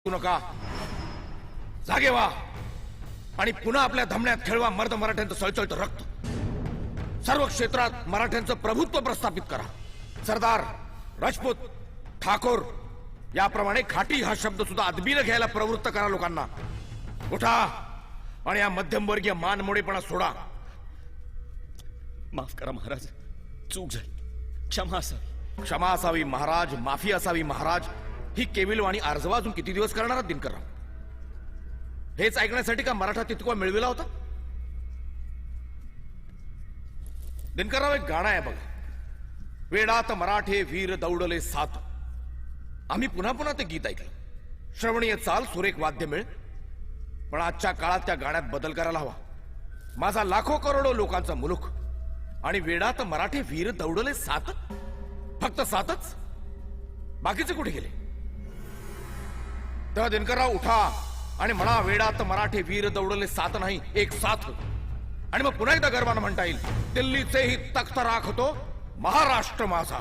नका, जागे व्हा आणि पुन्हा आपल्या धमण्यात खेळवा मर्द मराठ्यांचं सळसळतं रक्त. सर्व क्षेत्रात मराठ्यांचं प्रभुत्व प्रस्थापित करा. सरदार, राजपूत, ठाकोर याप्रमाणे खाटी हा शब्द सुद्धा अदबीने घ्यायला प्रवृत्त करा लोकांना. उठा आणि या मध्यमवर्गीय मानमोडेपणा सोडा. माफ करा महाराज, चूक झाली, क्षमा असावी. क्षमा असावी महाराज, माफी असावी महाराज, ही केविलवाणी आर्जवा अजून किती दिवस करणार दिनकरराव? हेच ऐकण्यासाठी का मराठा तितका मिळविला होता? दिनकरराव, एक गाणं आहे बघा, वेडात मराठे वीर दौडले सात. आम्ही पुन्हा पुन्हा ते गीत ऐकलं. श्रवणीय चाल, सुरेख वाद्य मिळ, पण आजच्या काळात त्या गाण्यात बदल करायला हवा. माझा लाखो करोडो लोकांचा मुलूक आणि वेडात मराठे वीर दौडले सात, फक्त सातच? बाकीचे कुठे गेले? तेव्हा दिनकरराव उठा आणि म्हणा, वेडात मराठे वीर दौडले सात नाही, एक साथ. आणि मग पुन्हा एकदा गर्वानं म्हणता येईल, दिल्लीचेही तख्त राखतो महाराष्ट्र माझा.